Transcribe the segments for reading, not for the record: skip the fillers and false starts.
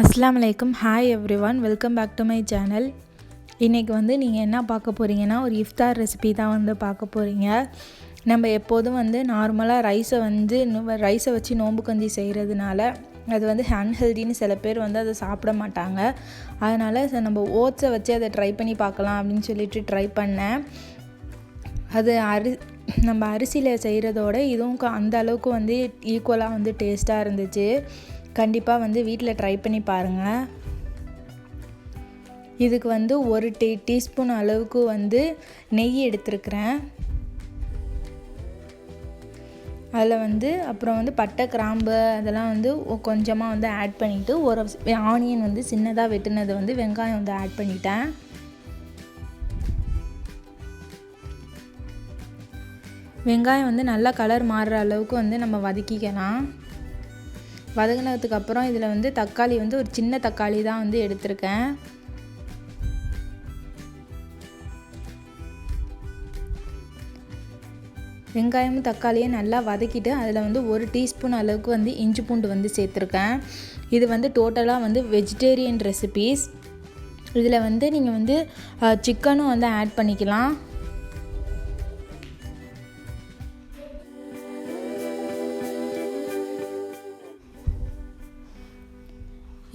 அஸ்ஸலாமு அலைக்கும். Hi everyone, welcome back to my channel. இன்றைக்கி வந்து நீங்கள் என்ன பார்க்க போகிறீங்கன்னா, ஒரு இஃப்தார் ரெசிபி தான் வந்து பார்க்க போகிறீங்க. நம்ம எப்போதும் வந்து நார்மலாக ரைஸை வச்சு நோம்பு கஞ்சி செய்கிறதுனால அது வந்து அன்ஹெல்தின்னு சில பேர் வந்து அதை சாப்பிட மாட்டாங்க. அதனால் நம்ம ஓட்ஸை வச்சு அதை ட்ரை பண்ணி பார்க்கலாம் அப்படின்னு சொல்லிட்டு ட்ரை பண்ணேன். அது நம்ம அரிசியில் செய்கிறதோட இதுவும் அந்த அளவுக்கு வந்து ஈக்குவலாக வந்து டேஸ்ட்டாக இருந்துச்சு. கண்டிப்பாக வந்து வீட்டில் ட்ரை பண்ணி பாருங்கள். இதுக்கு வந்து ஒரு டீஸ்பூன் அளவுக்கு வந்து நெய் எடுத்துருக்கிறேன். அதில் வந்து அப்புறம் வந்து பட்டை, கிராம்பு அதெல்லாம் வந்து கொஞ்சமாக வந்து ஆட் பண்ணிவிட்டு ஒரு ஆனியன் வந்து சின்னதாக வெட்டினது வந்து வெங்காயம் வந்து ஆட் பண்ணிட்டேன். வெங்காயம் வந்து நல்லா கலர் மாறுற அளவுக்கு வந்து நம்ம வதக்கிக்கலாம். வதங்கினதுக்கு அப்புறம் இதில் வந்து தக்காளி வந்து ஒரு சின்ன தக்காளி தான் வந்து எடுத்திருக்கேன். வெங்காயமும் தக்காளியும் நல்லா வதக்கிட்டு அதில் வந்து ஒரு டீஸ்பூன் அளவுக்கு வந்து இஞ்சி பூண்டு வந்து சேர்த்துருக்கேன். இது வந்து டோட்டலாக வந்து வெஜிடேரியன் ரெசிபீஸ். இதில் வந்து நீங்கள் வந்து சிக்கனும் வந்து ஆட் பண்ணிக்கலாம்.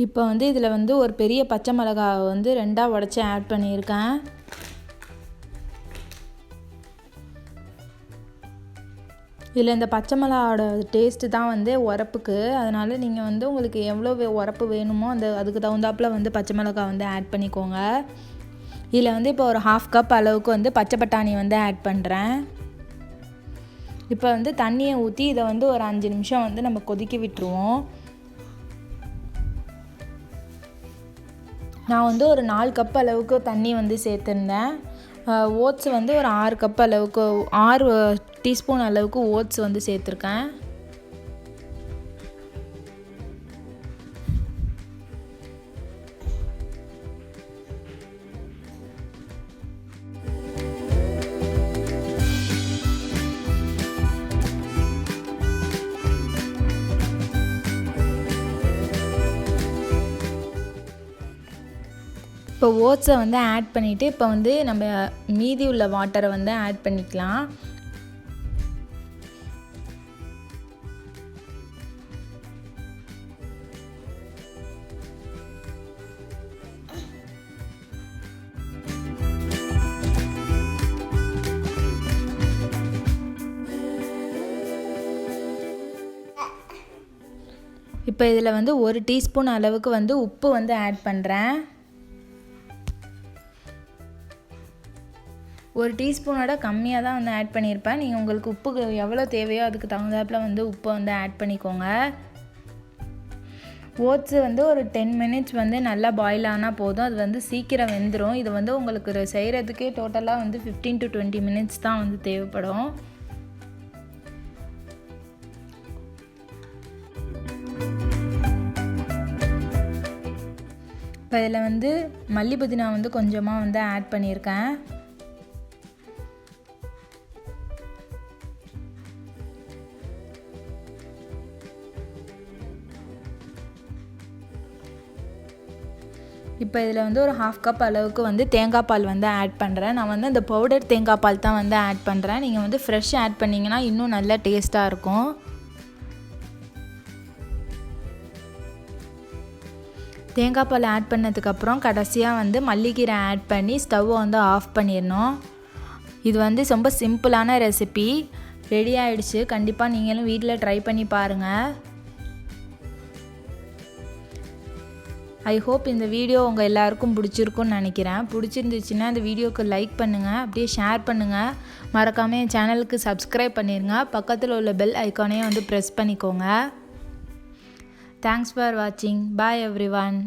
இப்போ வந்து இதில் வந்து ஒரு பெரிய பச்சை மிளகாவை வந்து 2ஆக உடச்சி ஆட் பண்ணியிருக்கேன். இதில் இந்த பச்சை மிளகாவோட டேஸ்ட்டு தான் வந்து உரப்புக்கு. அதனால் நீங்கள் வந்து உங்களுக்கு எவ்வளோ உரப்பு வேணுமோ அதுக்கு தகுந்தாப்பில் வந்து பச்சை மிளகா வந்து ஆட் பண்ணிக்கோங்க. இதில் வந்து இப்போ ஒரு 1/2 கப் அளவுக்கு வந்து பச்சை பட்டாணி வந்து ஆட் பண்ணுறேன். இப்போ வந்து தண்ணியை ஊற்றி இதை வந்து ஒரு 5 நிமிஷம் வந்து நம்ம கொதிக்க விட்டுருவோம். நான் வந்து ஒரு 4 கப் அளவுக்கு தண்ணி வந்து சேர்த்துருந்தேன். ஓட்ஸ் வந்து ஒரு 6 கப் அளவுக்கு 6 டீஸ்பூன் அளவுக்கு ஓட்ஸ் வந்து சேர்த்துருக்கேன். இப்போ ஓட்ஸை வந்து ஆட் பண்ணிவிட்டு இப்போ வந்து நம்ம மீதி உள்ள வாட்டரை வந்து ஆட் பண்ணிக்கலாம். இப்போ இதில் வந்து ஒரு டீஸ்பூன் அளவுக்கு வந்து உப்பு வந்து ஆட் பண்ணுறேன். ஒரு டீஸ்பூனோட கம்மியாக தான் வந்து ஆட் பண்ணியிருப்பேன். நீங்கள் உங்களுக்கு உப்பு எவ்வளோ தேவையோ அதுக்கு தகுந்தாப்பில் வந்து உப்பை வந்து ஆட் பண்ணிக்கோங்க. ஓட்ஸு வந்து ஒரு 10 மினிட்ஸ் வந்து நல்லா பாயில் ஆனால் போதும். அது வந்து சீக்கிரம் வெந்துடும். இது வந்து உங்களுக்கு செய்கிறதுக்கே டோட்டலாக வந்து 15 to 20 மினிட்ஸ் தான் வந்து தேவைப்படும். இப்போ இதில் வந்து மல்லி புதினா வந்து கொஞ்சமாக வந்து ஆட் பண்ணியிருக்கேன். இப்போ இதில் வந்து ஒரு 1/2 கப் அளவுக்கு வந்து தேங்காய் பால் வந்து ஆட் பண்ணுறேன். நான் வந்து அந்த பவுடர் தேங்காய் பால் தான் வந்து ஆட் பண்ணுறேன். நீங்கள் வந்து ஃப்ரெஷ் ஆட் பண்ணிங்கன்னா இன்னும் நல்லா டேஸ்ட்டாக இருக்கும். தேங்காய் பால் ஆட் பண்ணதுக்கப்புறம் கடைசியாக வந்து மல்லிக்கீரை ஆட் பண்ணி ஸ்டவ்வை வந்து ஆஃப் பண்ணிடணும். இது வந்து ரொம்ப சிம்பிளான ரெசிபி ரெடி ஆகிடுச்சு. கண்டிப்பாக நீங்களும் வீட்டில் ட்ரை பண்ணி பாருங்கள். ஐ ஹோப் இந்த வீடியோ உங்கள் எல்லாருக்கும் பிடிச்சிருக்குன்னு நினைக்கிறேன். பிடிச்சிருந்துச்சுன்னா இந்த வீடியோவுக்கு லைக் பண்ணுங்கள், அப்படியே ஷேர் பண்ணுங்கள். மறக்காமல் என் சேனலுக்கு சப்ஸ்கிரைப் பண்ணிடுங்க. பக்கத்தில் உள்ள பெல் ஐக்கானையும் வந்து ப்ரெஸ் பண்ணிக்கோங்க. தேங்க்ஸ் ஃபார் வாட்சிங். பாய் எவ்ரிவன்.